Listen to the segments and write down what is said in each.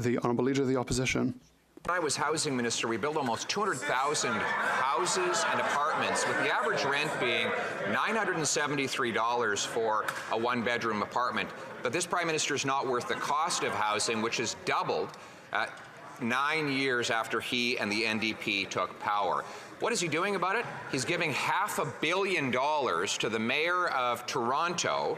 The Honourable Leader of the Opposition. When I was housing minister, we built almost 200,000 houses and apartments, with the average rent being $973 for a one-bedroom apartment. But this Prime Minister is not worth the cost of housing, which has doubled 9 years after he and the NDP took power. What is he doing about it? He's giving $500 million to the Mayor of Toronto,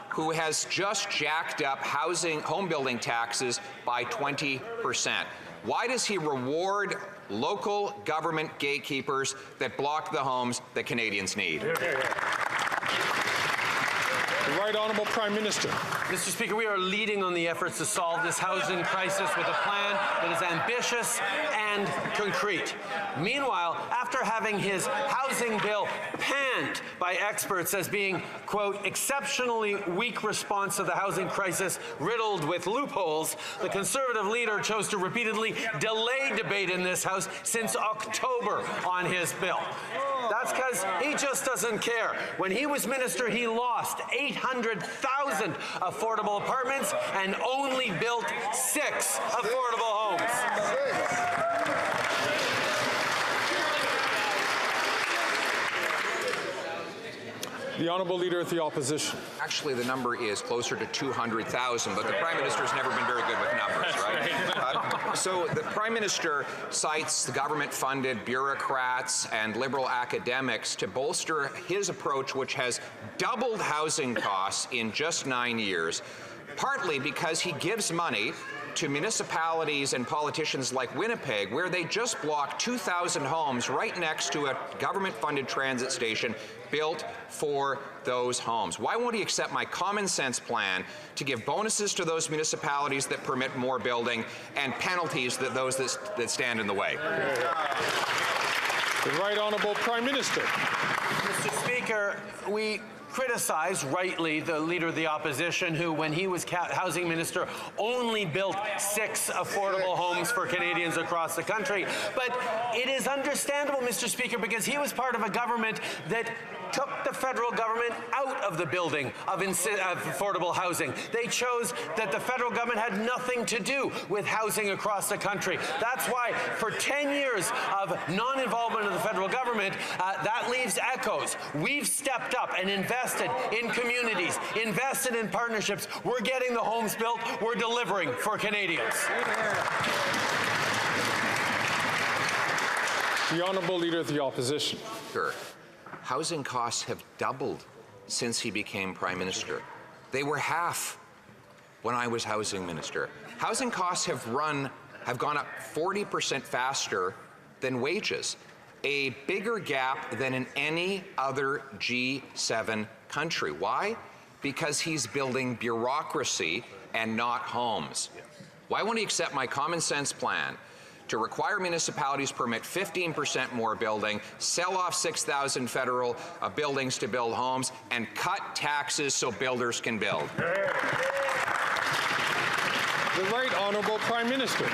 who has just jacked up home building taxes by 20%. Why does he reward local government gatekeepers that block the homes that Canadians need? The Right Honourable Prime Minister. Mr. Speaker, we are leading on the efforts to solve this housing crisis with a plan that is ambitious and concrete. Meanwhile, after having his housing bill panned by experts as being, quote, exceptionally weak response to the housing crisis riddled with loopholes, the Conservative leader chose to repeatedly delay debate in this House since October on his bill. That's because he just doesn't care. When he was minister, he lost 800,000 affordable apartments and only built 6 affordable homes. The Honourable Leader of the Opposition. Actually, the number is closer to 200,000, but the Prime Minister's never been very good with numbers, right? So the Prime Minister cites the government-funded bureaucrats and liberal academics to bolster his approach, which has doubled housing costs in just 9 years, partly because he gives money to municipalities and politicians like Winnipeg, where they just blocked 2,000 homes right next to a government-funded transit station built for those homes. Why won't he accept my common sense plan to give bonuses to those municipalities that permit more building and penalties to those that stand in the way? The Right Honourable Prime Minister. Mr. Speaker, we criticize rightly the Leader of the Opposition, who, when he was housing minister, only built 6 affordable homes for Canadians across the country. But it is understandable, Mr. Speaker, because he was part of a government that took the federal government out of the building of affordable housing. They chose that the federal government had nothing to do with housing across the country. That's why for 10 years of non-involvement of the federal government, that leaves echoes. We've stepped up and invested in communities, invested in partnerships. We're getting the homes built. We're delivering for Canadians. The Honourable Leader of the Opposition. Sure. Housing costs have doubled since he became Prime Minister. They were half when I was housing minister. Housing costs have gone up 40% faster than wages, a bigger gap than in any other G7 country. Why? Because he's building bureaucracy and not homes. Why won't he accept my common sense plan to require municipalities permit 15% more building, sell off 6,000 federal buildings to build homes, and cut taxes so builders can build? The Right Honourable Prime Minister.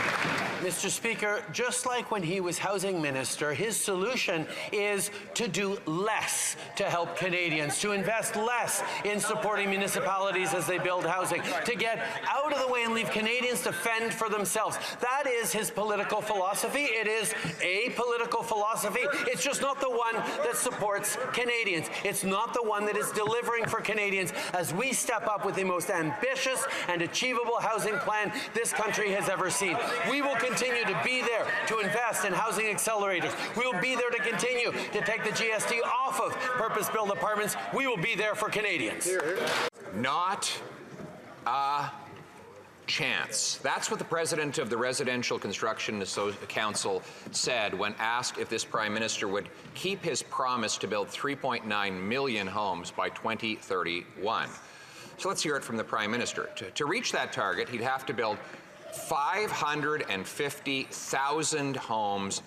Mr. Speaker, just like when he was housing minister, his solution is to do less to help Canadians, to invest less in supporting municipalities as they build housing, to get out of the way and leave Canadians to fend for themselves. That is his political philosophy. It is a political philosophy. It's just not the one that supports Canadians. It's not the one that is delivering for Canadians as we step up with the most ambitious and achievable housing plan this country has ever seen. We will continue to be there to invest in housing accelerators. We will be there to continue to take the GST off of purpose-built apartments. We will be there for Canadians. Not a chance. That's what the president of the Residential Construction Council said when asked if this Prime Minister would keep his promise to build 3.9 million homes by 2031. So let's hear it from the Prime Minister. To reach that target, he'd have to build 550,000 homes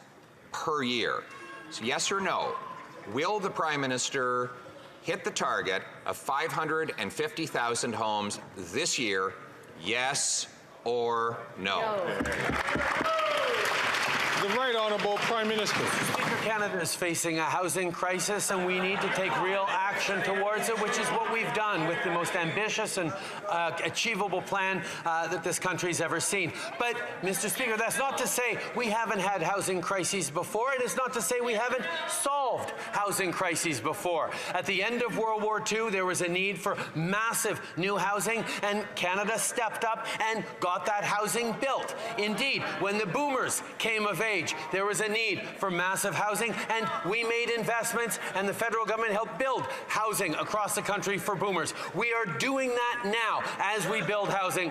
per year. So yes or no, will the Prime Minister hit the target of 550,000 homes this year? Yes or no? The Right Honourable Prime Minister. Speaker, Canada is facing a housing crisis, and we need to take real action towards it, which is what we've done with the most ambitious and achievable plan that this country's ever seen. But, Mr. Speaker, that's not to say we haven't had housing crises before, and it's not to say we haven't solved housing crises before. At the end of World War II, there was a need for massive new housing, and Canada stepped up and got that housing built. Indeed, when the boomers came of age, there was a need for massive housing, and we made investments, and the federal government helped build housing across the country for boomers. We are doing that now as we build housing.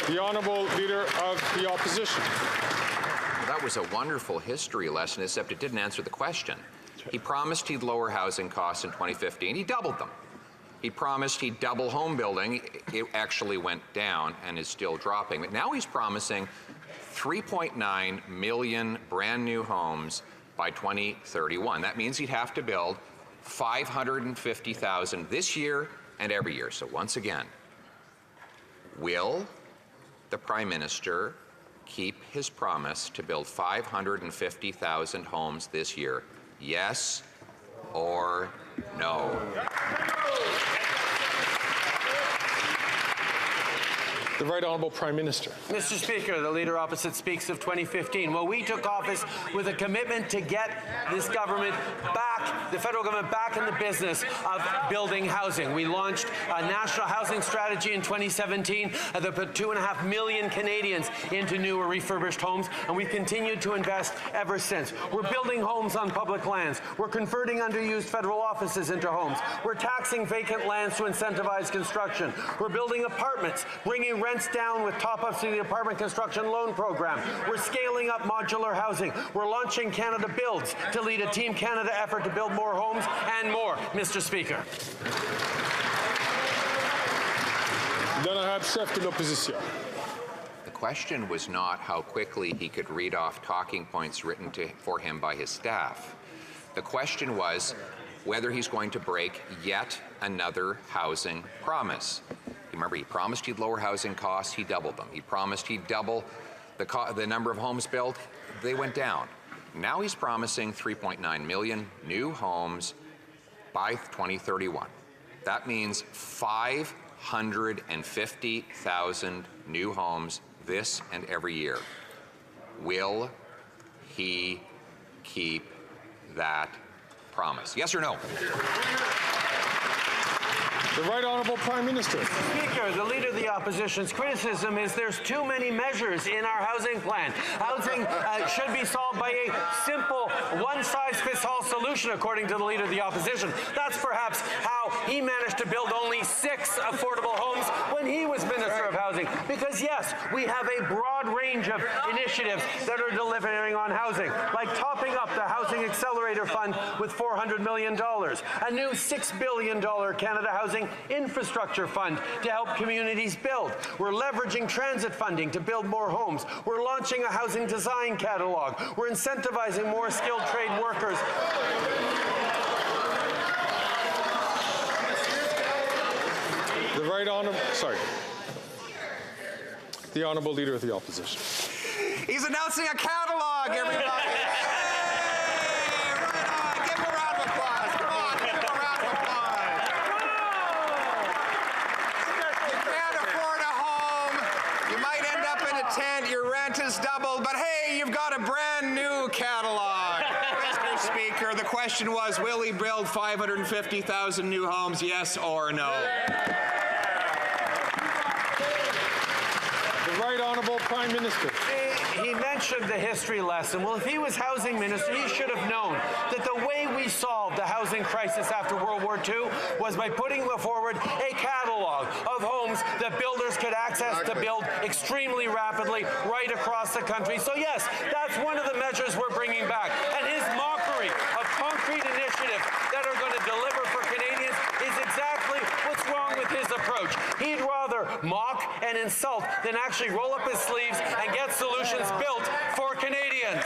The Honourable Leader of the Opposition. That was a wonderful history lesson, except it didn't answer the question. He promised he'd lower housing costs in 2015. He doubled them. He promised he'd double home building. It actually went down and is still dropping. But now he's promising 3.9 million brand new homes by 2031. That means he'd have to build 550,000 this year and every year. So once again, will the Prime Minister keep his promise to build 550,000 homes this year? Yes or no? The Right Honourable Prime Minister. Mr. Speaker, the Leader opposite speaks of 2015. Well, we took office with a commitment to get this government back, the federal government back in the business of building housing. We launched a national housing strategy in 2017 that put 2.5 million Canadians into new or refurbished homes, and we've continued to invest ever since. We're building homes on public lands. We're converting underused federal offices into homes. We're taxing vacant lands to incentivize construction. We're building apartments, bringing rents down with top-ups to the apartment construction loan program. We're scaling up modular housing. We're launching Canada Builds to lead a Team Canada effort to build more homes and more, Mr. Speaker. L'honorable chef de l'opposition. The question was not how quickly he could read off talking points written for him by his staff. The question was whether he's going to break yet another housing promise. Remember, he promised he'd lower housing costs, he doubled them. He promised he'd double the number of homes built, they went down. Now he's promising 3.9 million new homes by 2031. That means 550,000 new homes this and every year. Will he keep that promise? Yes or no? The Right Honourable Prime Minister. Speaker, the Leader of the Opposition's criticism is there's too many measures in our housing plan. Housing should be solved by a simple one-size-fits-all solution, according to the Leader of the Opposition. That's perhaps how he managed to build only 6 affordable homes when he was Minister of Housing. Because yes, we have a broad range of initiatives that are delivering on housing, like topping up the Housing Accelerator Fund with $400 million, a new $6 billion Canada Housing Infrastructure Fund to help communities build. We're leveraging transit funding to build more homes. We're launching a housing design catalog. We're incentivizing more skilled trade workers. The Right Honourable, the Honourable Leader of the Opposition. He's announcing a catalog, everybody. Your rent is doubled, but hey, you've got a brand new catalog. Mr. Speaker, the question was, will he build 550,000 new homes, yes or no? The Right Honourable Prime Minister. He mentioned the history lesson. Well, if he was housing minister, he should have known that the way we solved the housing crisis after World War II was by putting forward a catalog of homes that builders could access to build extremely rapidly right across the country. So yes, that's one of the measures we're bringing back. And his mockery of concrete initiatives that are going to deliver for Canadians is exactly what's wrong with his approach. He'd rather mock and insult than actually roll up his sleeves and get solutions built for Canadians.